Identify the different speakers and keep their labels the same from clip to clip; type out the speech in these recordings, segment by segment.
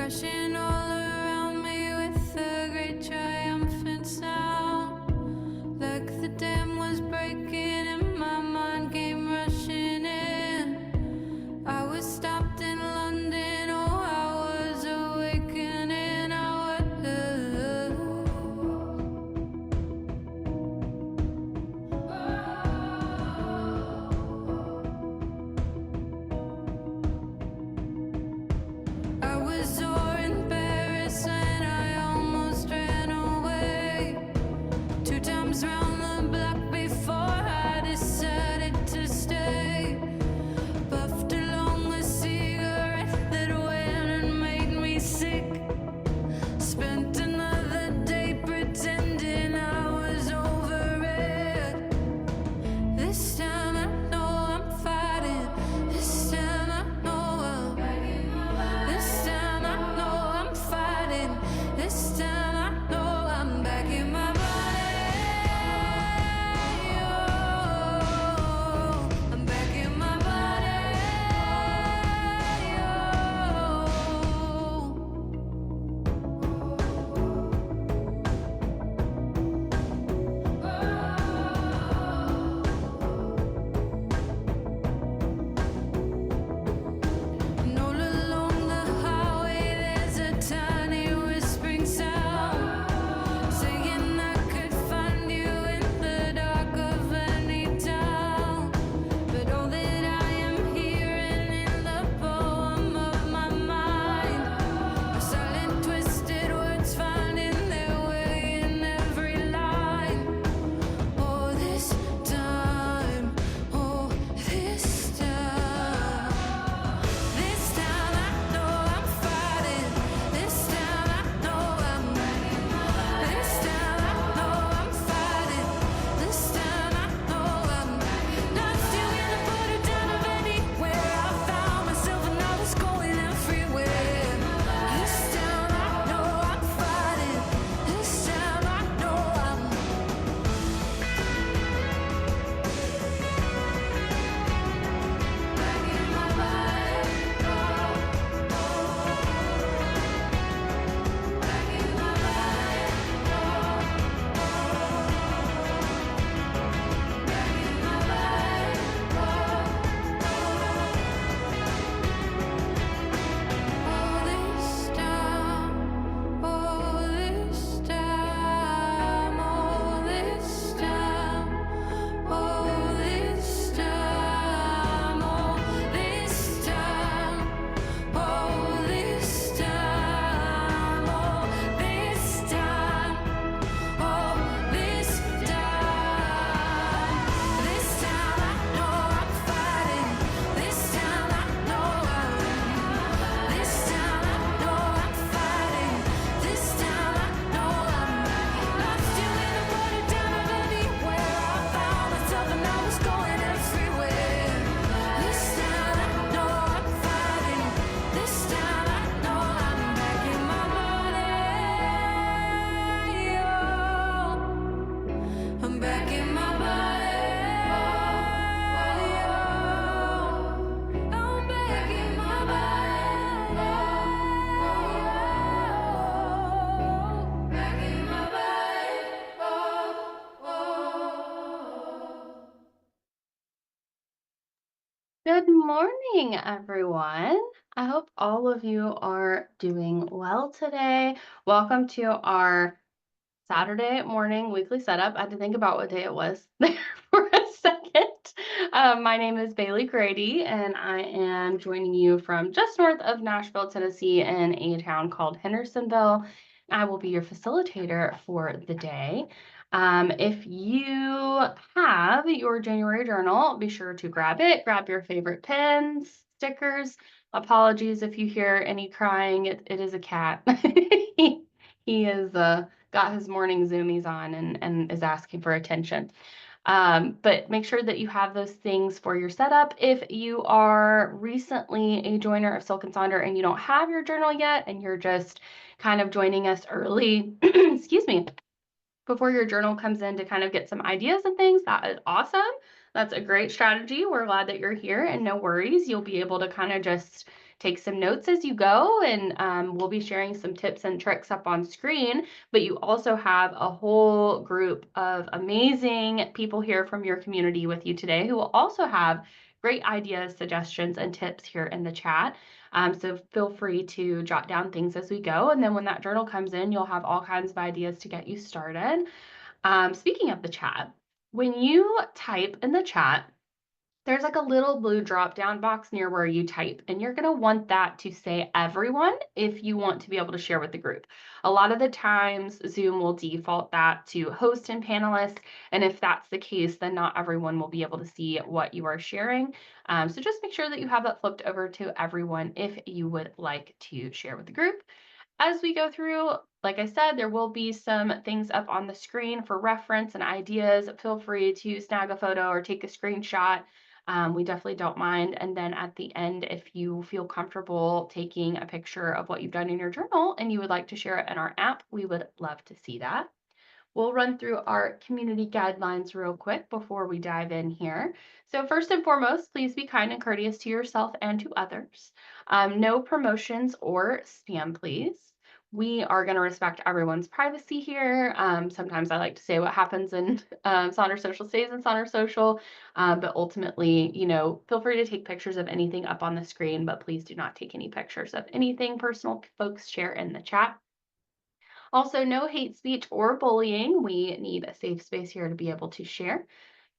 Speaker 1: crashing all around me with a great triumphant sound. Like the dam was breaking and my mind came rushing in. I was stopped in London, oh, I was awakening. I was in Paris and I almost ran away. 2 times round the block before I decided to stay. Puffed along a cigarette that went and made me sick. Spent another day pretending I was over it. This time I know I'm fighting. This time I know I'm. This time I know I'm fighting. This time I know I'm back in my body. Oh, I'm back in my body. And all along the highway there's a tiny whispering sound, saying I could find you in the dark of any town. But all that I am hearing in the poem of my mind are silent, twisted words finding their way in every line. Oh, this time, oh, this time. This time I know I'm fighting. This time I know I'm. This time I know I'm fighting. This time I know I'm not still in the border town of anywhere. I found myself and I was going everywhere. This time I know I'm fighting. This time I know I'm. Back in my body. Back in my body. Back in my body. All this time, all this time, all this time, all this time, all this time, all this time, all this time, all this time. This time I know I'm fighting. This time I know I'm. This time I know I'm fighting. This time I know I'm not still in the border town of anywhere. I found myself and I was going everywhere. This time I know I'm fighting. This time I know I'm back in my body. Oh, I'm back in my body. Oh, I'm back in my body. Oh, back in my body. Oh, oh.
Speaker 2: Good morning, everyone. I hope all of you are doing well today. Welcome to our Saturday morning weekly setup. I had to think about what day it was there for a second. My name is Bailey Grady, and I am joining you from just north of Nashville, Tennessee, in a town called Hendersonville. I will be your facilitator for the day. If you have your January journal, be sure to grab it. Grab your favorite pens, stickers. Apologies if you hear any crying. It is a cat. He is got his morning zoomies on and is asking for attention. But make sure that you have those things for your setup. If you are recently a joiner of Silk and Sonder and you don't have your journal yet and you're just kind of joining us early, excuse me, before your journal comes in to kind of get some ideas and things, that is awesome. That's a great strategy. We're glad that you're here, and no worries. You'll be able to kind of just take some notes as you go, and we'll be sharing some tips and tricks up on screen. But you also have a whole group of amazing people here from your community with you today who will also have great ideas, suggestions, and tips here in the chat. So feel free to jot down things as we go. And then when that journal comes in, you'll have all kinds of ideas to get you started. Speaking of the chat, when you type in the chat, there's like a little blue drop down box near where you type, and you're going to want that to say everyone if you want to be able to share with the group. A lot of the times, Zoom will default that to host and panelists, and if that's the case, then not everyone will be able to see what you are sharing. So just make sure that you have that flipped over to everyone if you would like to share with the group. As we go through, like I said, there will be some things up on the screen for reference and ideas. Feel free to snag a photo or take a screenshot. We definitely don't mind. And then at the end, if you feel comfortable taking a picture of what you've done in your journal and you would like to share it in our app, we would love to see that. We'll run through our community guidelines real quick before we dive in here. So first and foremost, please be kind and courteous to yourself and to others. No promotions or spam, please. We are going to respect everyone's privacy here. Sometimes I like to say what happens in Sonder Social stays in Sonder Social, but ultimately, feel free to take pictures of anything up on the screen, but please do not take any pictures of anything personal folks share in the chat. Also, no hate speech or bullying. We need a safe space here to be able to share.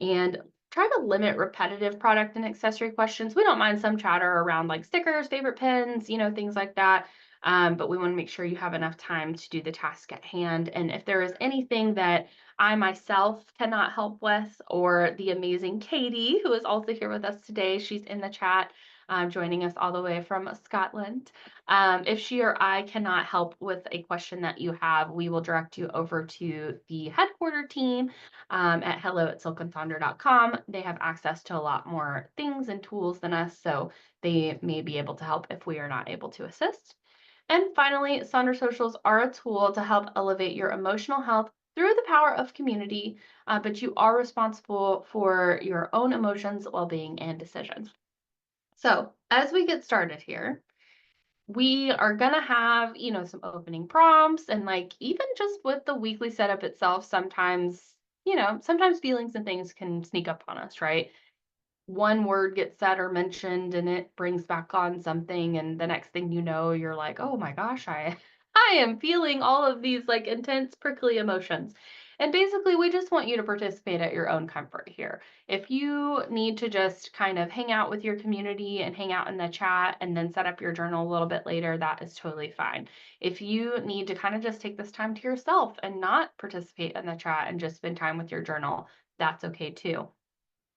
Speaker 2: And try to limit repetitive product and accessory questions. We don't mind some chatter around like stickers, favorite pens, things like that. But we want to make sure you have enough time to do the task at hand. And if there is anything that I myself cannot help with, or the amazing Katie, who is also here with us today, she's in the chat, joining us all the way from Scotland. If she or I cannot help with a question that you have, we will direct you over to the headquarter team at hello@silkandsonder.com. They have access to a lot more things and tools than us, so they may be able to help if we are not able to assist. And finally, Sonder Socials are a tool to help elevate your emotional health through the power of community, but you are responsible for your own emotions, well-being, and decisions. So as we get started here, we are gonna have, some opening prompts, and like even just with the weekly setup itself, sometimes feelings and things can sneak up on us, right? One word gets said or mentioned and it brings back on something, and the next thing you know, you're like, oh my gosh, I am feeling all of these like intense prickly emotions. And basically we just want you to participate at your own comfort here. If you need to just kind of hang out with your community and hang out in the chat and then set up your journal a little bit later, that is totally fine. If you need to kind of just take this time to yourself and not participate in the chat and just spend time with your journal, that's okay too.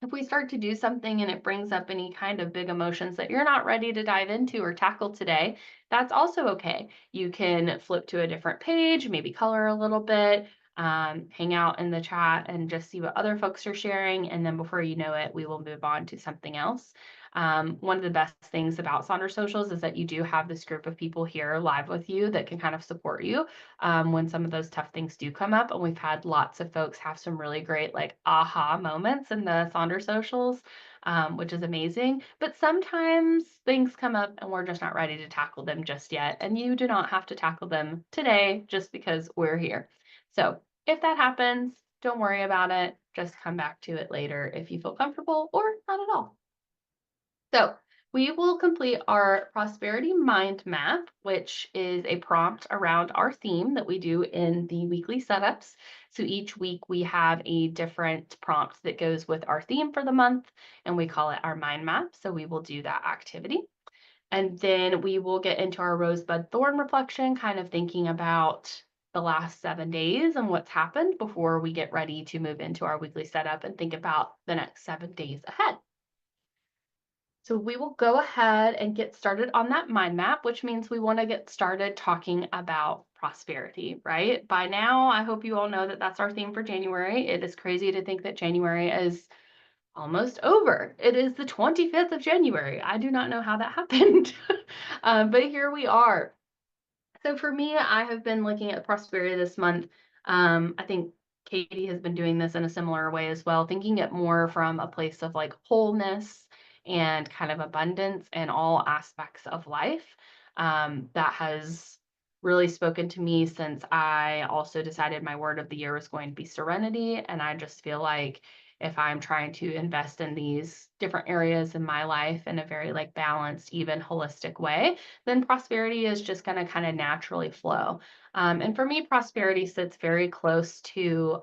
Speaker 2: If we start to do something and it brings up any kind of big emotions that you're not ready to dive into or tackle today, that's also okay. You can flip to a different page, maybe color a little bit, hang out in the chat and just see what other folks are sharing. And then before you know it, we will move on to something else. One of the best things about Sonder Socials is that you do have this group of people here live with you that can kind of support you when some of those tough things do come up. And we've had lots of folks have some really great like aha moments in the Sonder Socials, which is amazing. But sometimes things come up and we're just not ready to tackle them just yet. And you do not have to tackle them today just because we're here. So if that happens, don't worry about it. Just come back to it later if you feel comfortable, or not at all. So we will complete our prosperity mind map, which is a prompt around our theme that we do in the weekly setups. So each week we have a different prompt that goes with our theme for the month, and we call it our mind map. So we will do that activity. And then we will get into our rosebud thorn reflection, kind of thinking about the last 7 days and what's happened before we get ready to move into our weekly setup and think about the next 7 days ahead. So we will go ahead and get started on that mind map, which means we want to get started talking about prosperity, right? By now, I hope you all know that that's our theme for January. It is crazy to think that January is almost over. It is the 25th of January. I do not know how that happened, but here we are. So for me, I have been looking at prosperity this month. I think Katie has been doing this in a similar way as well, thinking it more from a place of like wholeness and kind of abundance in all aspects of life. That has really spoken to me since I also decided my word of the year was going to be serenity. And I just feel like if I'm trying to invest in these different areas in my life in a very like balanced, even holistic way, then prosperity is just going to kind of naturally flow. And for me, prosperity sits very close to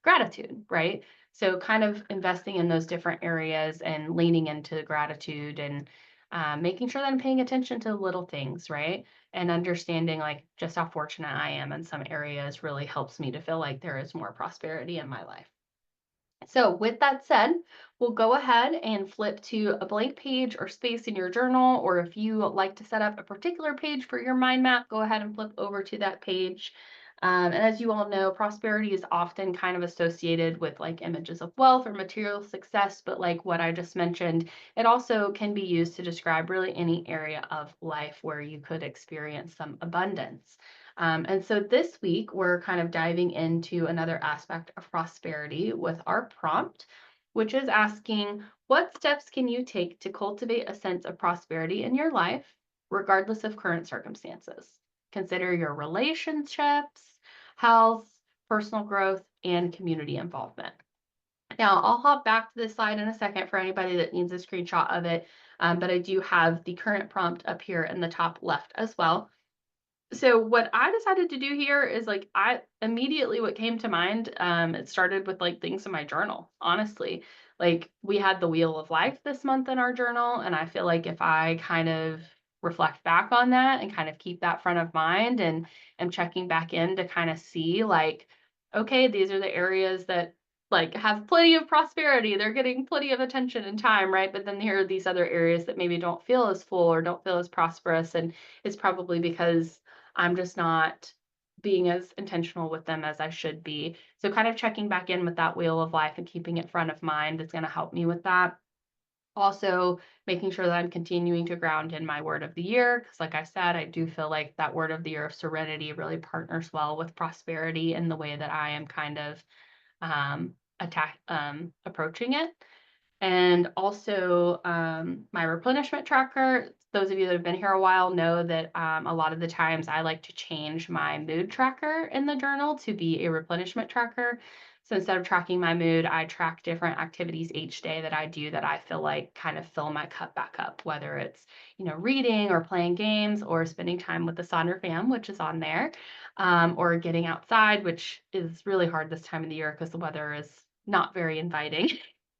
Speaker 2: gratitude, right? So, kind of investing in those different areas and leaning into gratitude and making sure that I'm paying attention to the little things, right? And understanding like just how fortunate I am in some areas really helps me to feel like there is more prosperity in my life. So, with that said, we'll go ahead and flip to a blank page or space in your journal, or if you like to set up a particular page for your mind map, go ahead and flip over to that page. And as you all know, prosperity is often kind of associated with like images of wealth or material success, but like what I just mentioned, it also can be used to describe really any area of life where you could experience some abundance. And so this week, we're kind of diving into another aspect of prosperity with our prompt, which is asking, what steps can you take to cultivate a sense of prosperity in your life, regardless of current circumstances? Consider your relationships, health, personal growth, and community involvement. Now, I'll hop back to this slide in a second for anybody that needs a screenshot of it, but I do have the current prompt up here in the top left as well. So what I decided to do here is like I immediately what came to mind, it started with like things in my journal, honestly. Like we had the wheel of life this month in our journal, and I feel like if I kind of reflect back on that and kind of keep that front of mind and am checking back in to kind of see like, okay, these are the areas that like have plenty of prosperity. They're getting plenty of attention and time, right? But then here are these other areas that maybe don't feel as full or don't feel as prosperous. And it's probably because I'm just not being as intentional with them as I should be. So kind of checking back in with that wheel of life and keeping it front of mind is going to help me with that. Also, making sure that I'm continuing to ground in my word of the year. Because, like I said, I do feel like that word of the year of serenity really partners well with prosperity in the way that I am kind of approaching it. And also, my replenishment tracker. Those of you that have been here a while know that a lot of the times I like to change my mood tracker in the journal to be a replenishment tracker. So instead of tracking my mood, I track different activities each day that I do that I feel like kind of fill my cup back up, whether it's, reading or playing games or spending time with the Sonder fam, which is on there, or getting outside, which is really hard this time of the year because the weather is not very inviting.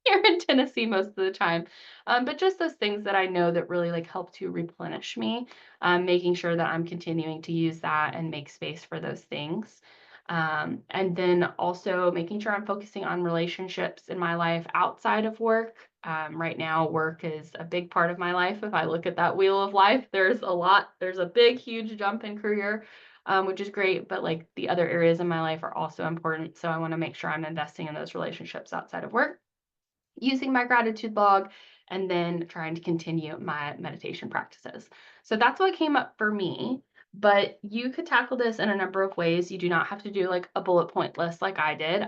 Speaker 2: Here in Tennessee most of the time. But just those things that I know that really like help to replenish me, making sure that I'm continuing to use that and make space for those things. And then also making sure I'm focusing on relationships in my life outside of work. Right now, work is a big part of my life. If I look at that wheel of life, there's a big, huge jump in career, which is great. But like the other areas in my life are also important. So I want to make sure I'm investing in those relationships outside of work, using my gratitude log, and then trying to continue my meditation practices. So that's what came up for me. But you could tackle this in a number of ways. You do not have to do like a bullet point list like I did.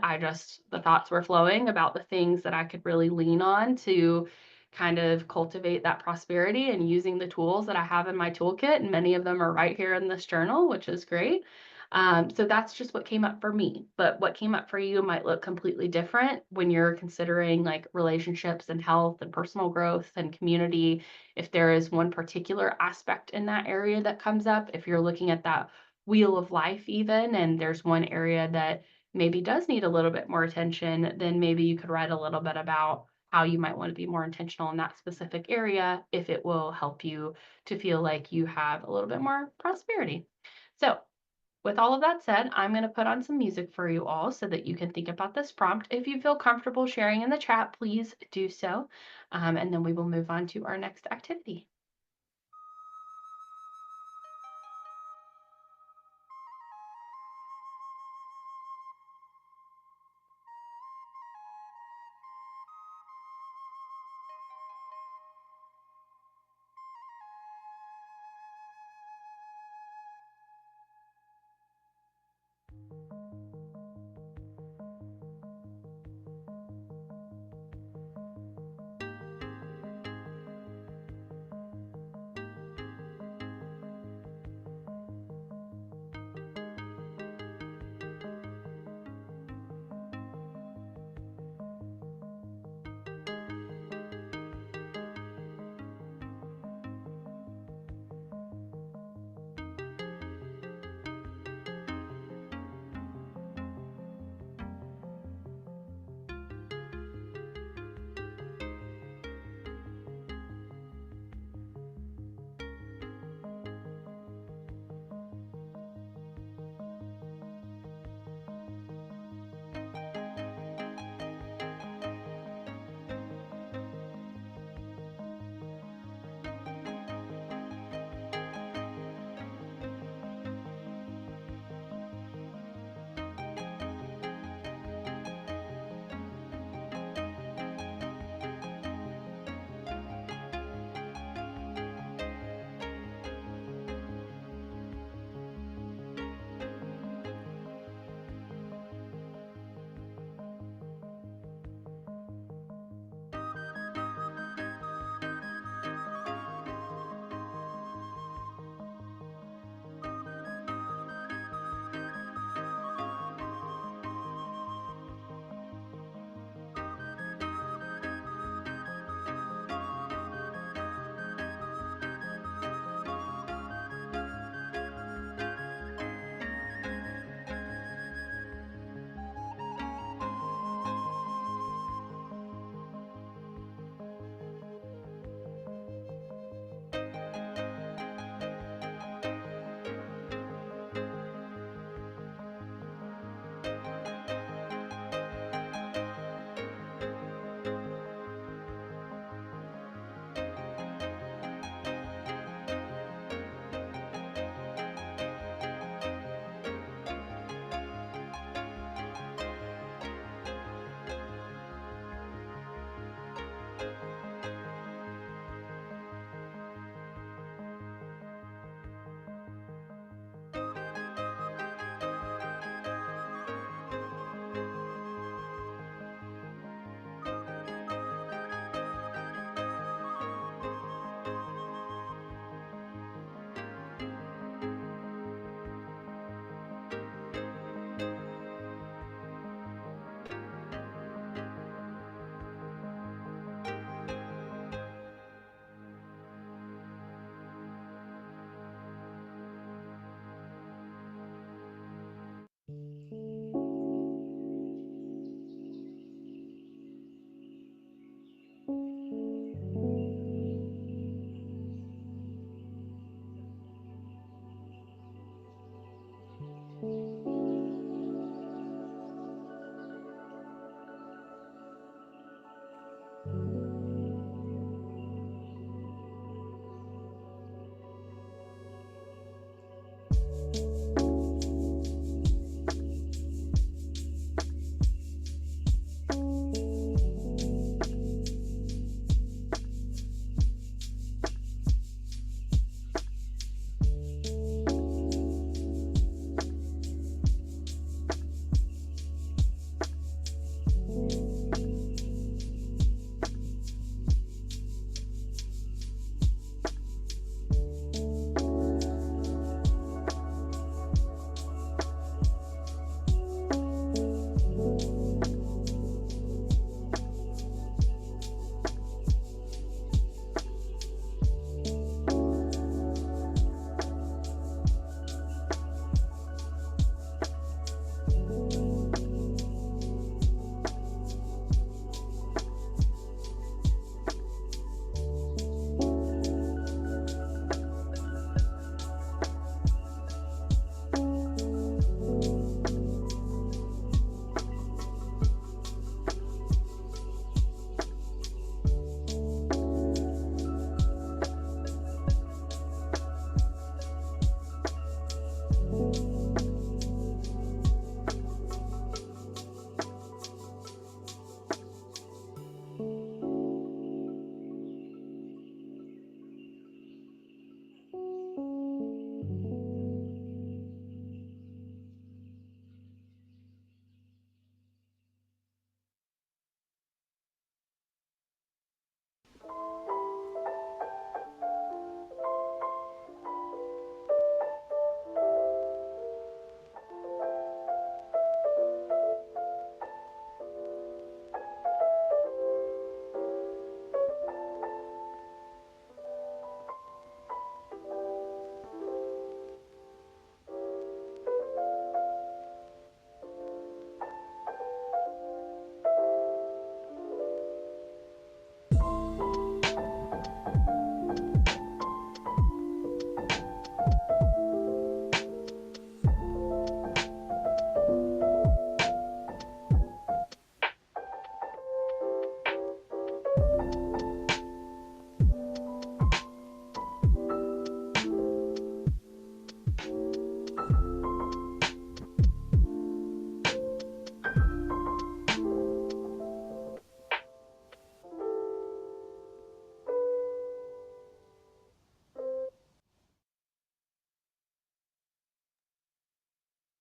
Speaker 2: The thoughts were flowing about the things that I could really lean on to kind of cultivate that prosperity and using the tools that I have in my toolkit. And many of them are right here in this journal, which is great. So that's just what came up for me. But what came up for you might look completely different when you're considering like relationships and health and personal growth and community. If there is one particular aspect in that area that comes up, if you're looking at that wheel of life, even, and there's one area that maybe does need a little bit more attention, then maybe you could write a little bit about how you might want to be more intentional in that specific area if it will help you to feel like you have a little bit more prosperity. So, with all of that said, I'm going to put on some music for you all so that you can think about this prompt. If you feel comfortable sharing in the chat, please do so. And then we will move on to our next activity.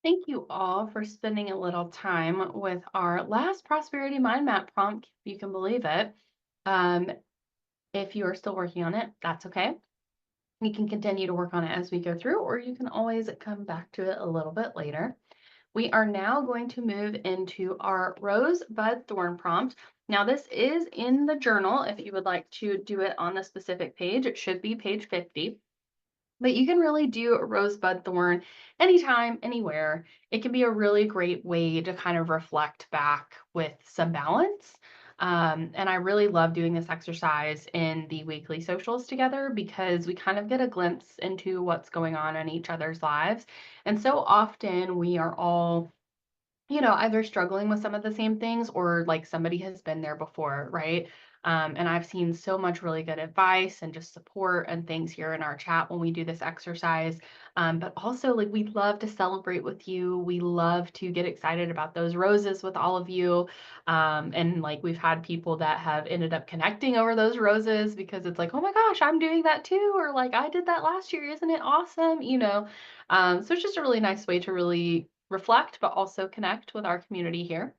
Speaker 2: Thank you all for spending a little time with our last prosperity mind map prompt, if you can believe it. Um, if you are still working on it, that's okay. You can continue to work on it as we go through, or you can always come back to it a little bit later. We are now going to move into our rosebud thorn prompt. Now, this is in the journal. If you would like to do it on the specific page, it should be page 50. But you can really do a rosebud thorn anytime, anywhere. It can be a really great way to kind of reflect back with some balance. And I really love doing this exercise in the weekly socials together because we kind of get a glimpse into what's going on in each other's lives. And so often we are all either struggling with some of the same things or like somebody has been there before, right? And I've seen so much really good advice and just support and things here in our chat when we do this exercise. But also, like, we love to celebrate with you. We love to get excited about those roses with all of you. And like, we've had people that have ended up connecting over those roses because it's like, oh my gosh, I'm doing that too. Or like, I did that last year. Isn't it awesome? So it's just a really nice way to really reflect, but also connect with our community here.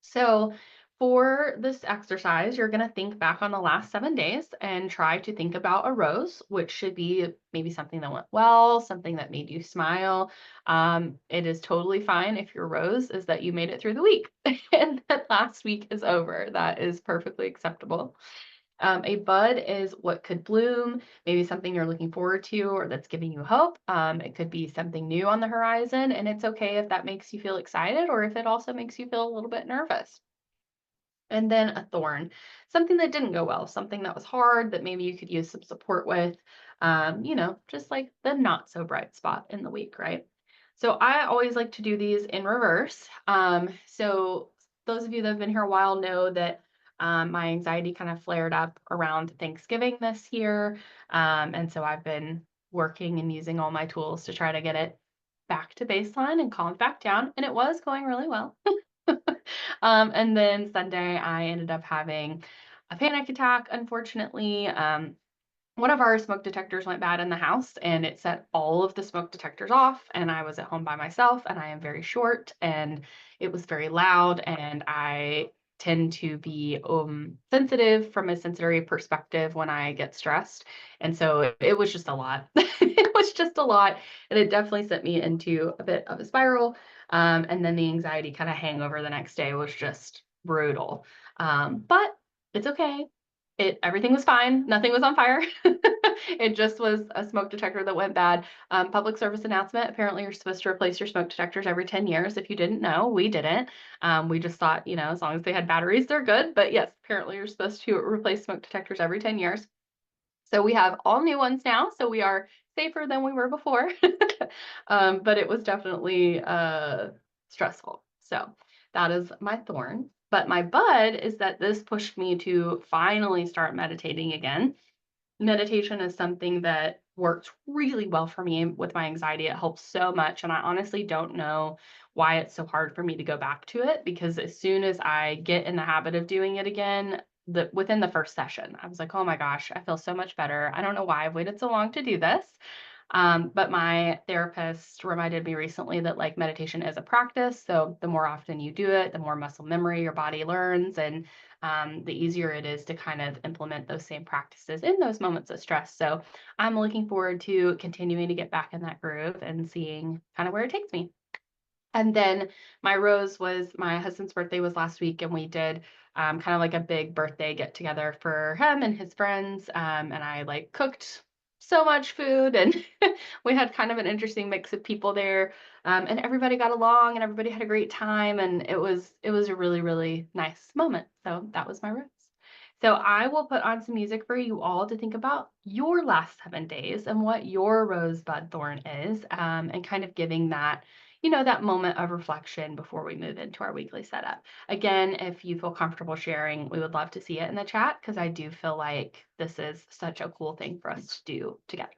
Speaker 2: So for this exercise, you're going to think back on the last 7 days and try to think about a rose, which should be maybe something that went well, something that made you smile. It is totally fine if your rose is that you made it through the week and that last week is over. That is perfectly acceptable. A bud is what could bloom, maybe something you're looking forward to or that's giving you hope. It could be something new on the horizon, and it's okay if that makes you feel excited or if it also makes you feel a little bit nervous. And then a thorn, something that didn't go well, something that was hard that maybe you could use some support with, just like the not so bright spot in the week, right? So I always like to do these in reverse. So those of you that have been here a while know that my anxiety kind of flared up around Thanksgiving this year. And so I've been working and using all my tools to try to get it back to baseline and calm back down. And it was going really well. And then Sunday, I ended up having a panic attack, unfortunately. One of our smoke detectors went bad in the house and it set all of the smoke detectors off. And I was at home by myself and I am very short and it was very loud. And I tend to be sensitive from a sensory perspective when I get stressed. And so it was just a lot. It was just a lot. And it definitely sent me into a bit of a spiral. And then the anxiety kind of hangover the next day was just brutal. But it's okay. Everything was fine. Nothing was on fire. It just was a smoke detector that went bad. Public service announcement. Apparently, you're supposed to replace your smoke detectors every 10 years. If you didn't know, we didn't. We just thought, as long as they had batteries, they're good. But yes, apparently, you're supposed to replace smoke detectors every 10 years. So we have all new ones now. So we are safer than we were before. But it was definitely stressful. So that is my thorn. But my bud is that this pushed me to finally start meditating again. Meditation is something that works really well for me with my anxiety. It helps so much. And I honestly don't know why it's so hard for me to go back to it because as soon as I get in the habit of doing it again, within the first session, I was like, oh my gosh, I feel so much better. I don't know why I've waited so long to do this. But my therapist reminded me recently that like meditation is a practice. So the more often you do it, the more muscle memory your body learns, and the easier it is to kind of implement those same practices in those moments of stress. So I'm looking forward to continuing to get back in that groove and seeing kind of where it takes me. And then my rose was my husband's birthday was last week, and we did kind of like a big birthday get together for him and his friends. And I like cooked so much food, and we had kind of an interesting mix of people there. And everybody got along, and everybody had a great time, and it was a really really nice moment. So that was my rose. So I will put on some music for you all to think about your last 7 days and what your rosebud thorn is, and kind of giving that that moment of reflection before we move into our weekly setup. Again, if you feel comfortable sharing, we would love to see it in the chat because I do feel like this is such a cool thing for us to do together.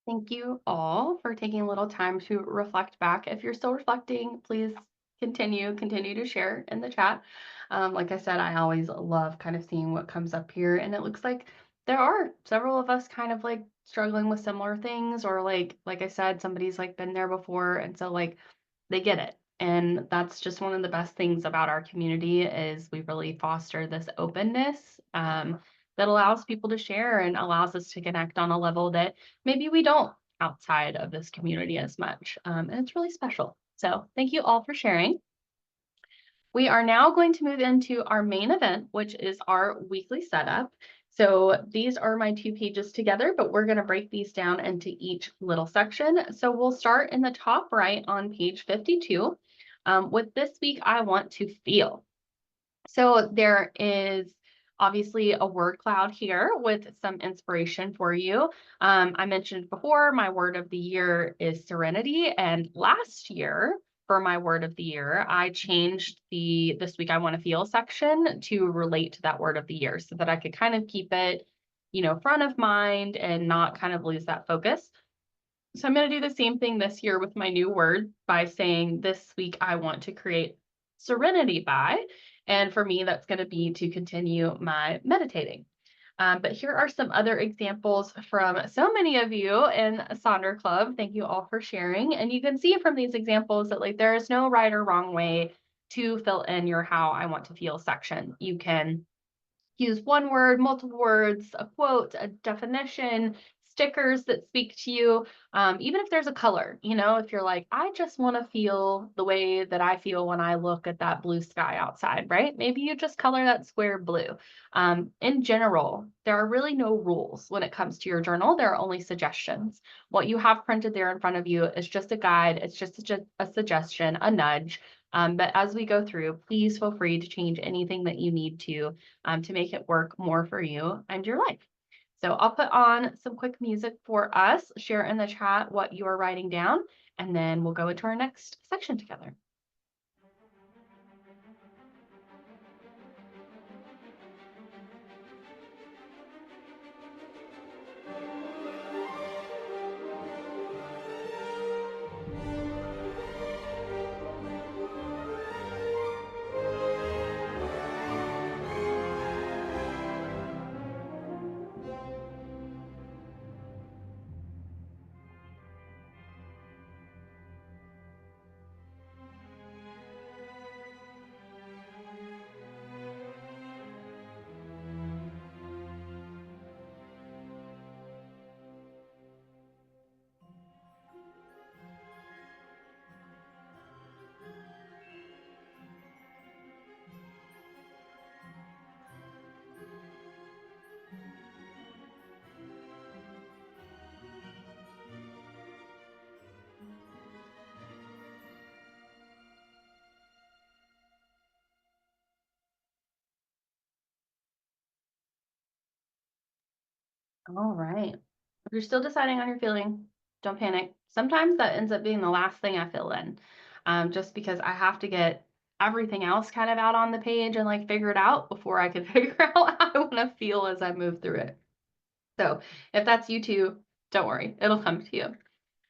Speaker 2: Thank you all for taking a little time to reflect back. If you're still reflecting, please continue to share in the chat. Like I said, I always love kind of seeing what comes up here, and it looks like there are several of us kind of like struggling with similar things, or like I said, somebody's like been there before, and so like they get it. And that's just one of the best things about our community is we really foster this openness that allows people to share and allows us to connect on a level that maybe we don't outside of this community as much. And it's really special. So thank you all for sharing. We are now going to move into our main event, which is our weekly setup. So these are my 2 pages together, but we're going to break these down into each little section. So we'll start in the top right on page 52 with this week, I want to feel. So there is obviously a word cloud here with some inspiration for you. I mentioned before, my word of the year is serenity. And last year, for my word of the year, I changed the This Week I Want to Feel section to relate to that word of the year so that I could kind of keep it, front of mind and not kind of lose that focus. So I'm going to do the same thing this year with my new word by saying this week I want to create serenity by. And for me, that's going to be to continue my meditating. But here are some other examples from so many of you in Sonder Club. Thank you all for sharing. And you can see from these examples that like there is no right or wrong way to fill in your how I want to feel section. You can use one word, multiple words, a quote, a definition, stickers that speak to you. Even if there's a color, if you're like, I just want to feel the way that I feel when I look at that blue sky outside, right? Maybe you just color that square blue. In general, there are really no rules when it comes to your journal. There are only suggestions. What you have printed there in front of you is just a guide. It's just a suggestion, a nudge. But as we go through, please feel free to change anything that you need to make it work more for you and your life. So I'll put on some quick music for us, share in the chat what you're writing down, and then we'll go into our next section together. All right. If you're still deciding on your feeling, don't panic. Sometimes that ends up being the last thing I fill in, just because I have to get everything else kind of out on the page and like figure it out before I can figure out how I want to feel as I move through it. So if that's you too, don't worry, it'll come to you.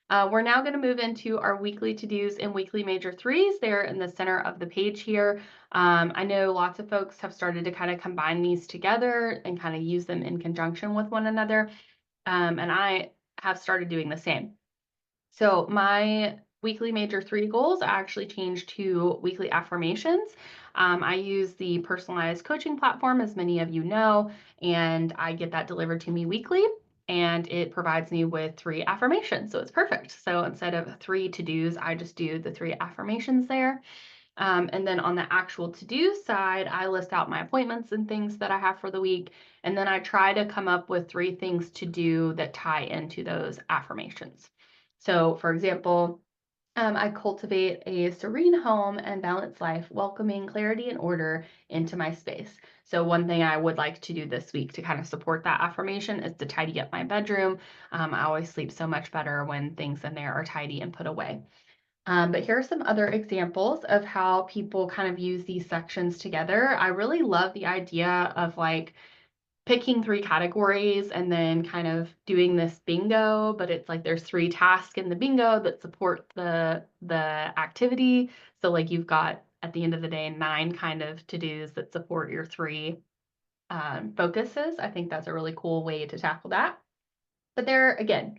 Speaker 2: We're now going to move into our weekly to-dos and weekly major threes. They're in the center of the page here. I know lots of folks have started to kind of combine these together and kind of use them in conjunction with one another. And I have started doing the same. So my weekly major three goals I actually changed to weekly affirmations. I use the personalized coaching platform, as many of you know, and I get that delivered to me weekly. And it provides me with 3 affirmations. So it's perfect. So instead of 3 to-dos, I just do the 3 affirmations there. And then on the actual to-do side, I list out my appointments and things that I have for the week. And then I try to come up with 3 things to do that tie into those affirmations. So, for example, I cultivate a serene home and balanced life, welcoming clarity and order into my space. So, one thing I would like to do this week to kind of support that affirmation is to tidy up my bedroom. I always sleep so much better when things in there are tidy and put away. But here are some other examples of how people kind of use these sections together. I really love the idea of like picking 3 categories and then kind of doing this bingo, but it's like there's 3 tasks in the bingo that support the activity. So like you've got at the end of the day 9 kind of to-dos that support your 3 focuses. I think that's a really cool way to tackle that. But there again,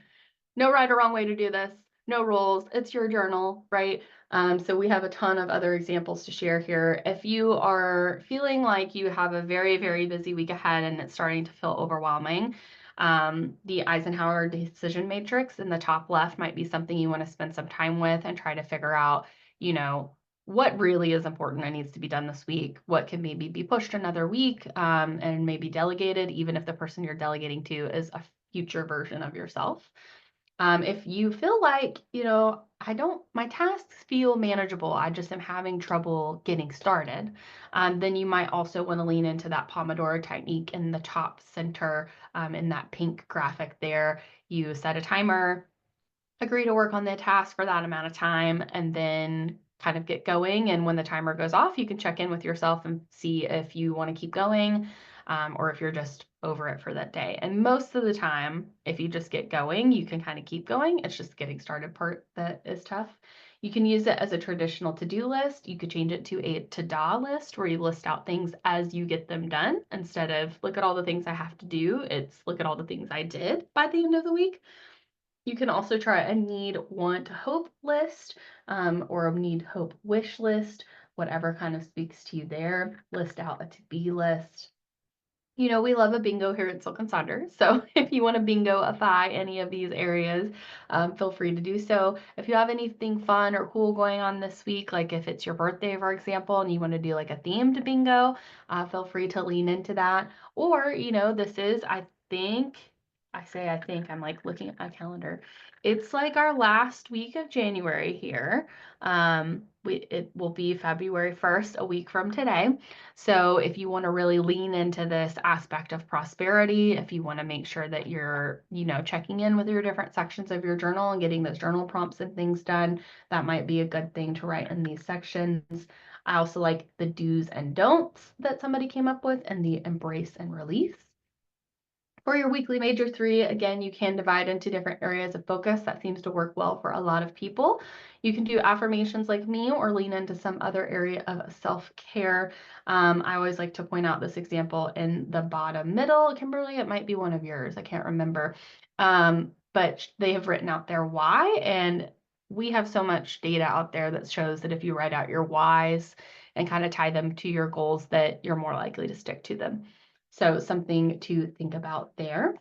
Speaker 2: no right or wrong way to do this, no rules. It's your journal, right? So we have a ton of other examples to share here. If you are feeling like you have a very, very busy week ahead and it's starting to feel overwhelming, the Eisenhower decision matrix in the top left might be something you want to spend some time with and try to figure out, you know, what really is important and needs to be done this week, what can maybe be pushed another week, and maybe delegated, even if the person you're delegating to is a future version of yourself. If you feel like, my tasks feel manageable, I just am having trouble getting started, then you might also want to lean into that Pomodoro technique in the top center, in that pink graphic there. You set a timer, agree to work on the task for that amount of time, and then kind of get going. And when the timer goes off, you can check in with yourself and see if you want to keep going, or if you're just over it for that day. And most of the time, if you just get going, you can kind of keep going. It's just getting started part that is tough. You can use it as a traditional to-do list. You could change it to a to-da list where you list out things as you get them done. Instead of look at all the things I have to do, it's look at all the things I did by the end of the week. You can also try a need, want, hope list, or a need, hope, wish list, whatever kind of speaks to you there. List out a to-be list. We love a bingo here at Silk and Sonder. So if you want to bingo-ify any of these areas, feel free to do so. If you have anything fun or cool going on this week, like if it's your birthday, for example, and you want to do like a themed bingo, feel free to lean into that. Or, this is, I think, I'm like looking at my calendar. It's like our last week of January here. It will be February 1st, a week from today. So if you want to really lean into this aspect of prosperity, if you want to make sure that you're, checking in with your different sections of your journal and getting those journal prompts and things done, that might be a good thing to write in these sections. I also like the do's and don'ts that somebody came up with and the embrace and release. For your weekly major three, again, you can divide into different areas of focus. That seems to work well for a lot of people. You can do affirmations like me or lean into some other area of self-care. I always like to point out this example in the bottom middle. Kimberly, it might be one of yours. I can't remember. But they have written out their why, and we have so much data out there that shows that if you write out your whys and kind of tie them to your goals, that you're more likely to stick to them. So something to think about there.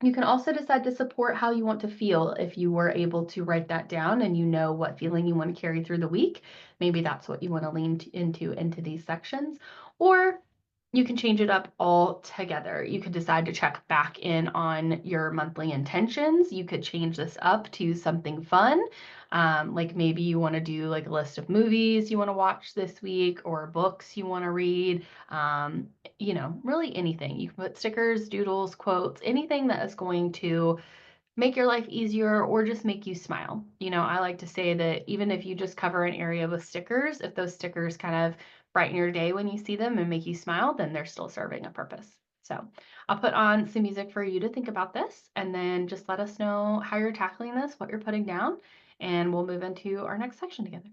Speaker 2: You can also decide to support how you want to feel if you were able to write that down and you know what feeling you want to carry through the week. Maybe that's what you want to lean into these sections. Or you can change it up altogether. You could decide to check back in on your monthly intentions. You could change this up to something fun. Like maybe you want to do like a list of movies you want to watch this week or books you want to read. Really anything. You can put stickers, doodles, quotes, anything that is going to make your life easier or just make you smile. I like to say that even if you just cover an area with stickers, if those stickers kind of brighten your day when you see them and make you smile, then they're still serving a purpose. So I'll put on some music for you to think about this, and then just let us know how you're tackling this, what you're putting down, and we'll move into our next section together.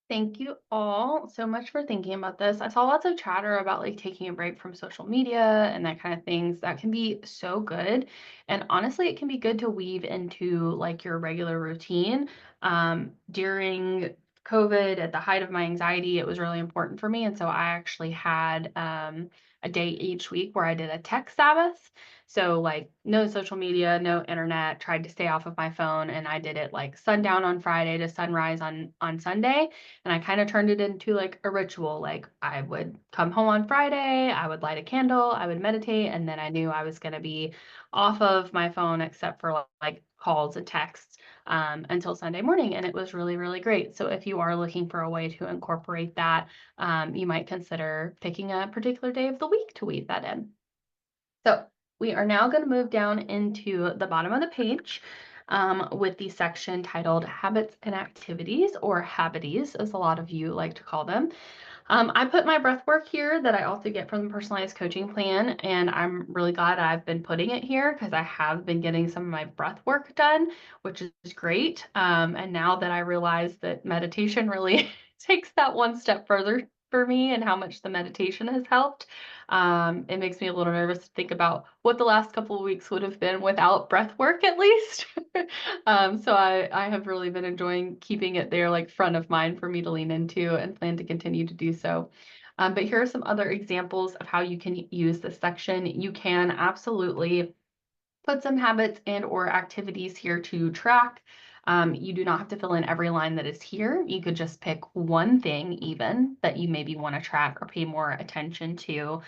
Speaker 2: Thank you all so much for thinking about this. I saw lots of chatter about like taking a break from social media and that kind of things. That can be so good. And honestly, it can be good to weave into like your regular routine. During COVID, at the height of my anxiety, it was really important for me. And so I actually had a day each week where I did a tech Sabbath. So, like, no social media, no internet, tried to stay off of my phone. And I did it like sundown on Friday to sunrise on Sunday, and I kind of turned it into like a ritual. Like I would come home on Friday, I would light a candle, I would meditate, and then I knew I was going to be off of my phone except for like calls and texts until Sunday morning. And it was really, really great. So if you are looking for a way to incorporate that, you might consider picking a particular day of the week to weave that in. So we are now going to move down into the bottom of the page with the section titled Habits and Activities, or Habities, as a lot of you like to call them. I put my breath work here that I also get from the personalized coaching plan, and I'm really glad I've been putting it here because I have been getting some of my breath work done, which is great. And now that I realize that meditation really takes that one step further for me and how much the meditation has helped, it makes me a little nervous to think about what the last couple of weeks would have been without breath work, at least. So I have really been enjoying keeping it there, like front of mind for me to lean into, and plan to continue to do so. But here are some other examples of how you can use this section. You can absolutely put some habits and or activities here to track. You do not have to fill in every line that is here. You could just pick one thing even that you maybe want to track or pay more attention to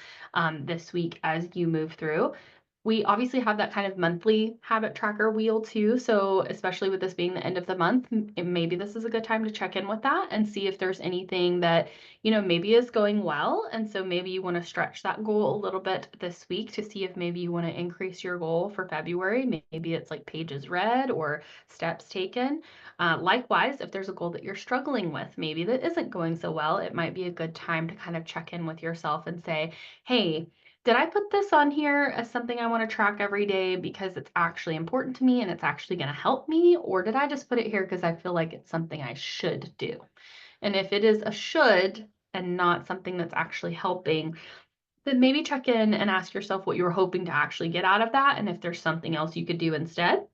Speaker 2: this week as you move through. We obviously have that kind of monthly habit tracker wheel too. So especially with this being the end of the month, maybe this is a good time to check in with that and see if there's anything that, maybe is going well. And so maybe you want to stretch that goal a little bit this week to see if maybe you want to increase your goal for February. Maybe it's like pages read or steps taken. Likewise, if there's a goal that you're struggling with, maybe that isn't going so well, it might be a good time to kind of check in with yourself and say, hey, did I put this on here as something I want to track every day because it's actually important to me and it's actually going to help me? Or did I just put it here because I feel like it's something I should do? And if it is a should and not something that's actually helping, then maybe check in and ask yourself what you were hoping to actually get out of that and if there's something else you could do instead.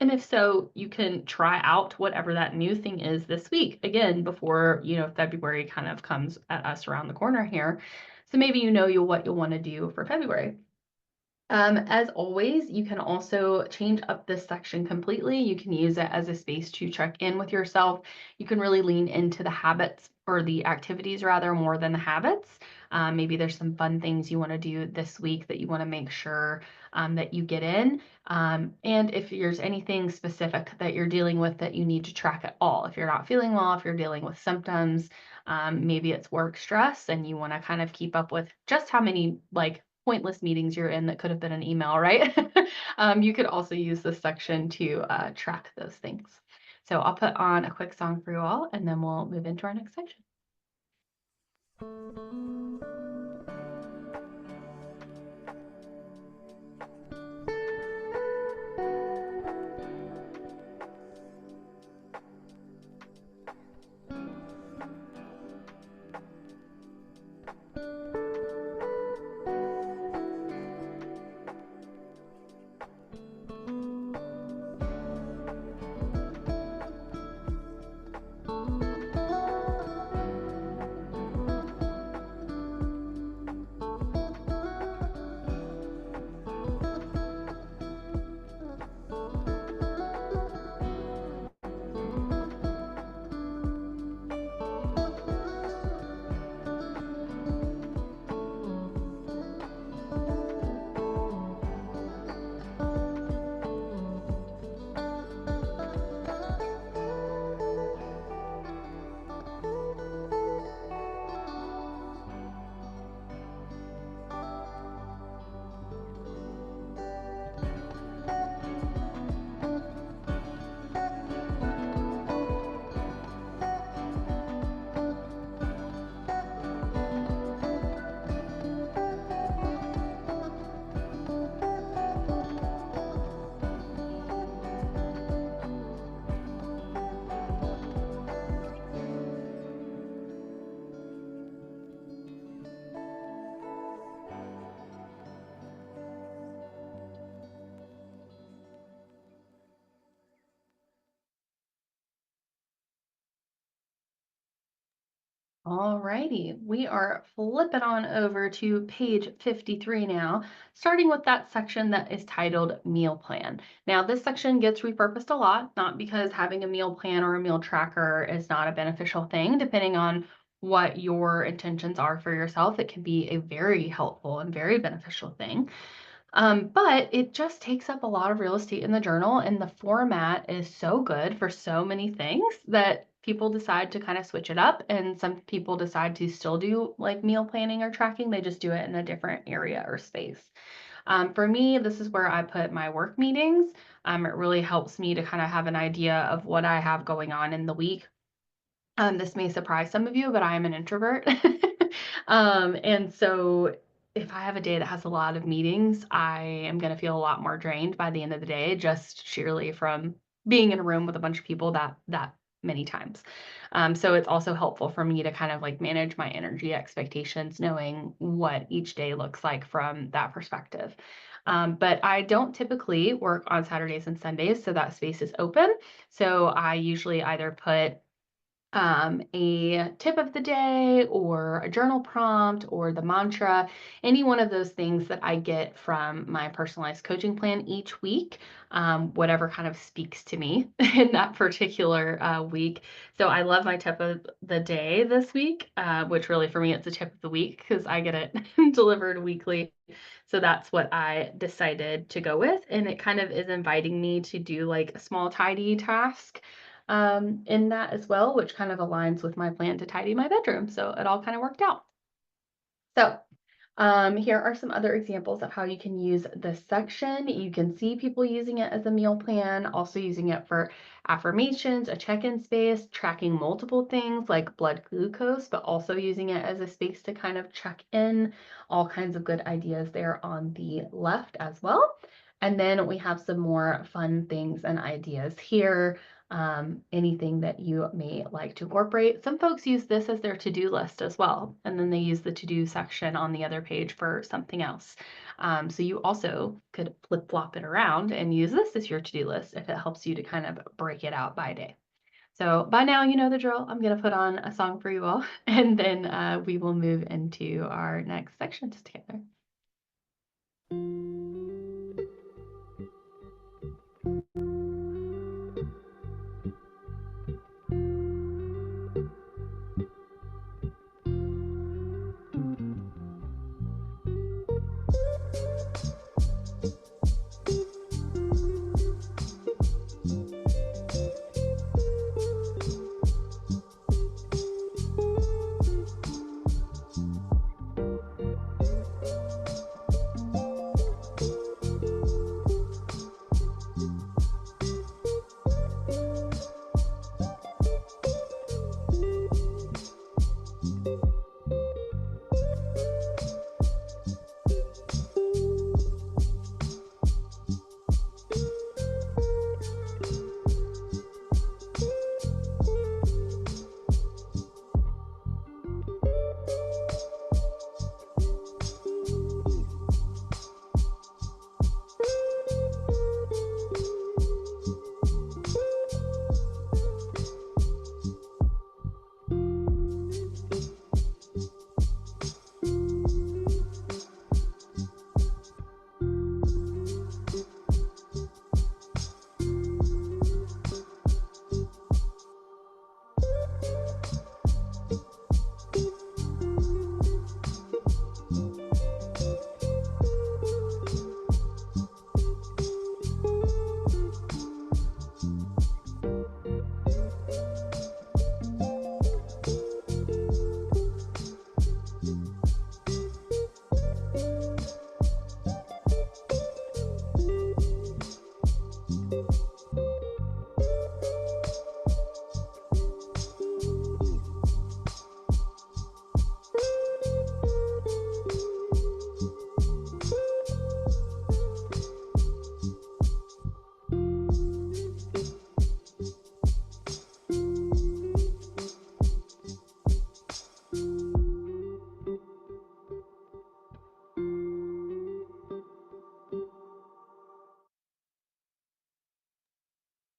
Speaker 2: And if so, you can try out whatever that new thing is this week. Again, before, February kind of comes at us around the corner here. So maybe what you'll want to do for February. As always, you can also change up this section completely. You can use it as a space to check in with yourself. You can really lean into the habits, or the activities rather, more than the habits. Maybe there's some fun things you want to do this week that you want to make sure that you get in. And if there's anything specific that you're dealing with that you need to track at all, if you're not feeling well, if you're dealing with symptoms, maybe it's work stress and you want to kind of keep up with just how many like pointless meetings you're in that could have been an email, right? You could also use this section to track those things. So I'll put on a quick song for you all, and then we'll move into our next section. Alrighty, we are flipping on over to page 53 now, starting with that section that is titled Meal Plan. Now, this section gets repurposed a lot, not because having a meal plan or a meal tracker is not a beneficial thing, depending on what your intentions are for yourself. It can be a very helpful and very beneficial thing. But it just takes up a lot of real estate in the journal, and the format is so good for so many things that people decide to kind of switch it up. And some people decide to still do like meal planning or tracking, they just do it in a different area or space. For me, this is where I put my work meetings. It really helps me to kind of have an idea of what I have going on in the week. This may surprise some of you, but I am an introvert. And so if I have a day that has a lot of meetings, I am going to feel a lot more drained by the end of the day, just sheerly from being in a room with a bunch of people that many times. So it's also helpful for me to kind of like manage my energy expectations, knowing what each day looks like from that perspective. But I don't typically work on Saturdays and Sundays, so that space is open. So I usually either put a tip of the day or a journal prompt or the mantra, any one of those things that I get from my personalized coaching plan each week, whatever kind of speaks to me in that particular week. So I love my tip of the day this week, which really for me it's a tip of the week because I get it delivered weekly. So that's what I decided to go with. And it kind of is inviting me to do like a small tidy task in that as well, which kind of aligns with my plan to tidy my bedroom. So it all kind of worked out. So here are some other examples of how you can use this section. You can see people using it as a meal plan, also using it for affirmations, a check-in space, tracking multiple things like blood glucose, but also using it as a space to kind of check in. All kinds of good ideas there on the left as well. And then we have some more fun things and ideas here. Anything that you may like to incorporate. Some folks use this as their to-do list as well, and then they use the to-do section on the other page for something else. So you also could flip-flop it around and use this as your to-do list if it helps you to kind of break it out by day. So by now, you know the drill. I'm going to put on a song for you all, and then we will move into our next sections together.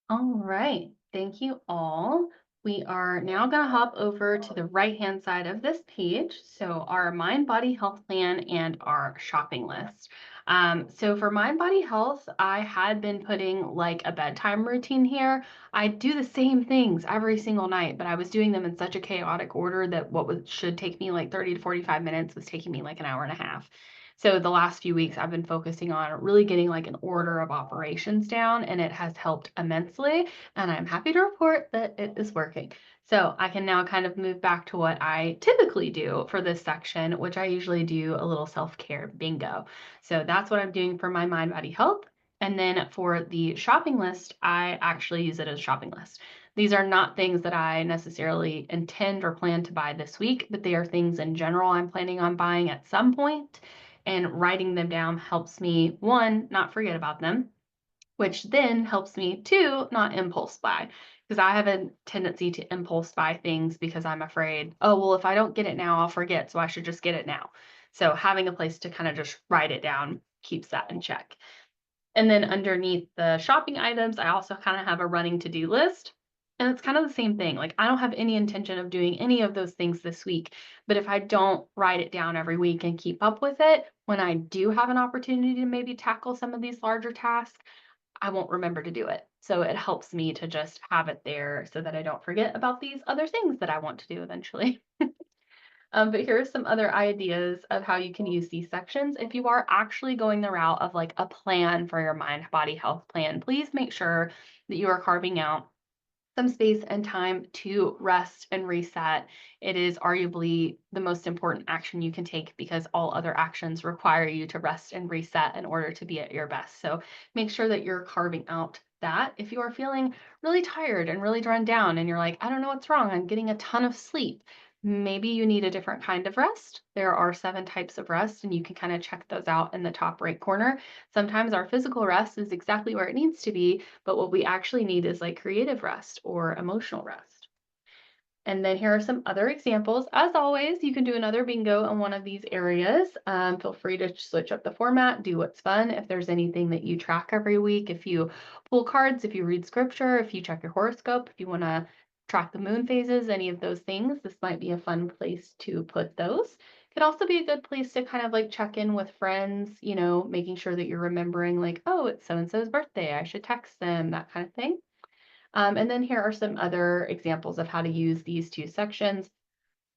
Speaker 2: All right. Thank you all We are now going to hop over to the right-hand side of this page. So our Mind Body Health Plan and our shopping list. So for Mind Body Health, I had been putting like a bedtime routine here. I do the same things every single night, but I was doing them in such a chaotic order that should take me like 30 to 45 minutes was taking me like an hour and a half. So the last few weeks I've been focusing on really getting like an order of operations down, and it has helped immensely. And I'm happy to report that it is working. So I can now kind of move back to what I typically do for this section, which I usually do a little self-care bingo. So that's what I'm doing for my Mind Body Health. And then for the shopping list, I actually use it as a shopping list. These are not things that I necessarily intend or plan to buy this week, but they are things in general I'm planning on buying at some point. And writing them down helps me, one, not forget about them, which then helps me to not impulse buy, because I have a tendency to impulse buy things because I'm afraid, oh, well, if I don't get it now, I'll forget, so I should just get it now. So having a place to kind of just write it down keeps that in check. And then underneath the shopping items, I also kind of have a running to-do list. And it's kind of the same thing. Like, I don't have any intention of doing any of those things this week, but if I don't write it down every week and keep up with it, when I do have an opportunity to maybe tackle some of these larger tasks, I won't remember to do it. So it helps me to just have it there so that I don't forget about these other things that I want to do eventually. But here are some other ideas of how you can use these sections. If you are actually going the route of like a plan for your mind body health plan, please make sure that you are carving out some space and time to rest and reset. It is arguably the most important action you can take because all other actions require you to rest and reset in order to be at your best. So make sure that you're carving out that. If you are feeling really tired and really run down and you're like, I don't know what's wrong, I'm getting a ton of sleep. Maybe you need a different kind of rest. There are 7 types of rest, and you can kind of check those out in the top right corner. Sometimes our physical rest is exactly where it needs to be, but what we actually need is like creative rest or emotional rest. And then here are some other examples. As always, you can do another bingo in one of these areas. Feel free to switch up the format, do what's fun. If there's anything that you track every week, if you pull cards, if you read scripture, if you check your horoscope, if you want to track the moon phases, any of those things, this might be a fun place to put those. Could also be a good place to kind of like check in with friends, making sure that you're remembering like, oh, it's so and so's birthday, I should text them, that kind of thing. And then here are some other examples of how to use these 2 sections.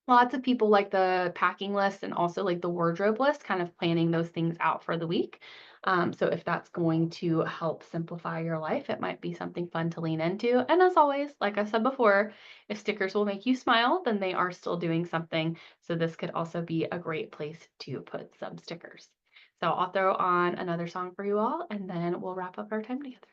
Speaker 2: Lots of people like the packing list and also like the wardrobe list, kind of planning those things out for the week. So if that's going to help simplify your life, it might be something fun to lean into. And as always, like I said before, if stickers will make you smile, then they are still doing something. So this could also be a great place to put some stickers. So I'll throw on another song for you all, and then we'll wrap up our time together.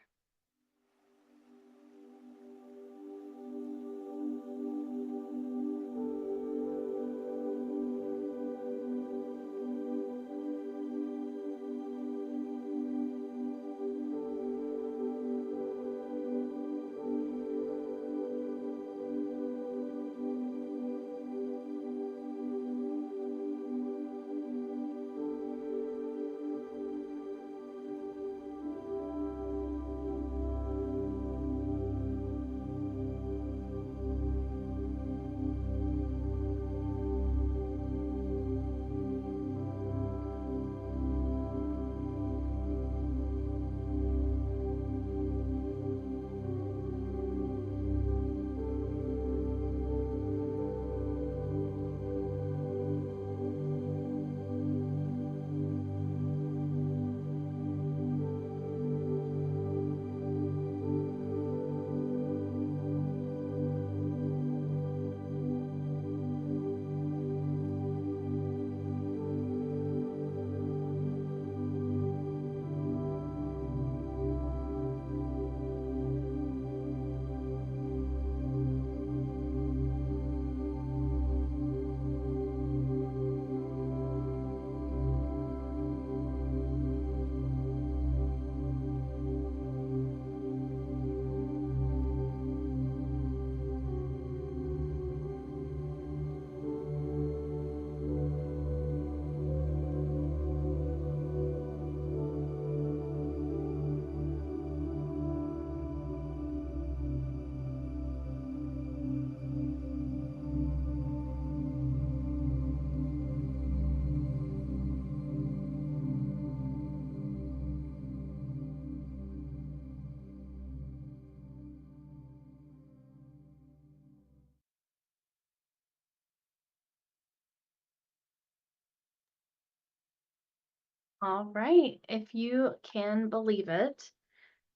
Speaker 2: All right. If you can believe it,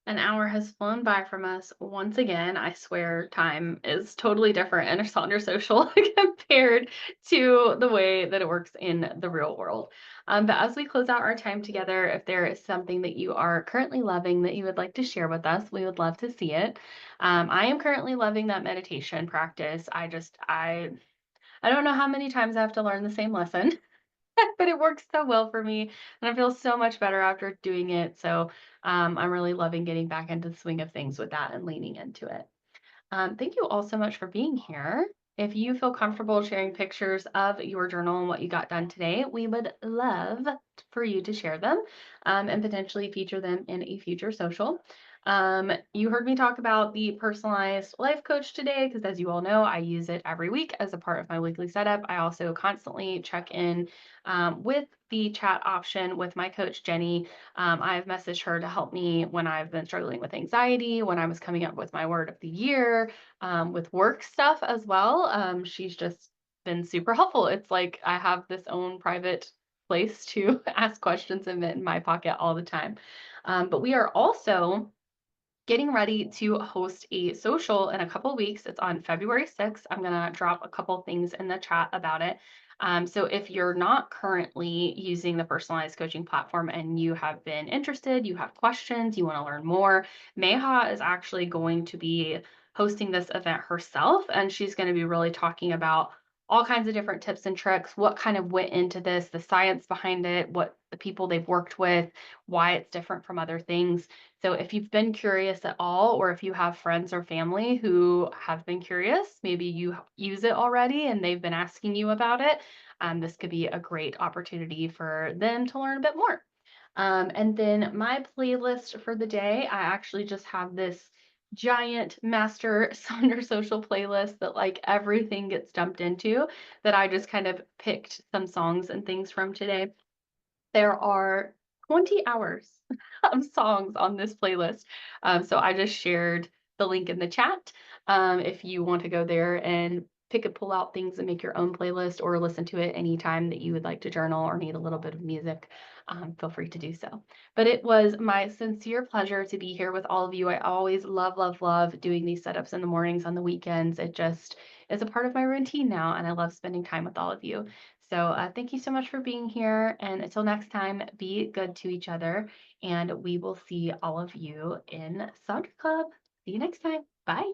Speaker 2: an hour has flown by from us once again. I swear time is totally different in a Sonder Social compared to the way that it works in the real world. But as we close out our time together, if there is something that you are currently loving that you would like to share with us, we would love to see it. I am currently loving that meditation practice. I don't know how many times I have to learn the same lesson. But it works so well for me, and I feel so much better after doing it. So I'm really loving getting back into the swing of things with that and leaning into it. Thank you all so much for being here. If you feel comfortable sharing pictures of your journal and what you got done today, we would love for you to share them and potentially feature them in a future social. You heard me talk about the personalized life coach today because, as you all know, I use it every week as a part of my weekly setup. I also constantly check in with the chat option with my coach, Jenny. I've messaged her to help me when I've been struggling with anxiety, when I was coming up with my word of the year, with work stuff as well. She's just been super helpful. It's like I have this own private place to ask questions in my pocket all the time. But we are also getting ready to host a social in a couple weeks. It's on February 6th. I'm going to drop a couple things in the chat about it. So if you're not currently using the personalized coaching platform and you have been interested, you have questions, you want to learn more, Meha is actually going to be hosting this event herself, and she's going to be really talking about all kinds of different tips and tricks, what kind of went into this, the science behind it, what the people they've worked with, why it's different from other things. So if you've been curious at all, or if you have friends or family who have been curious, maybe you use it already and they've been asking you about it, this could be a great opportunity for them to learn a bit more. And then my playlist for the day, I actually just have this giant master Sonder Social playlist that like everything gets dumped into that I just kind of picked some songs and things from today. There are 20 hours of songs on this playlist. So I just shared the link in the chat. If you want to go there and pull out things and make your own playlist or listen to it anytime that you would like to journal or need a little bit of music, feel free to do so. But it was my sincere pleasure to be here with all of you. I always love, love, love doing these setups in the mornings, on the weekends. It just is a part of my routine now, and I love spending time with all of you. So thank you so much for being here. And until next time, be good to each other. And we will see all of you in Sonder Club. See you next time. Bye.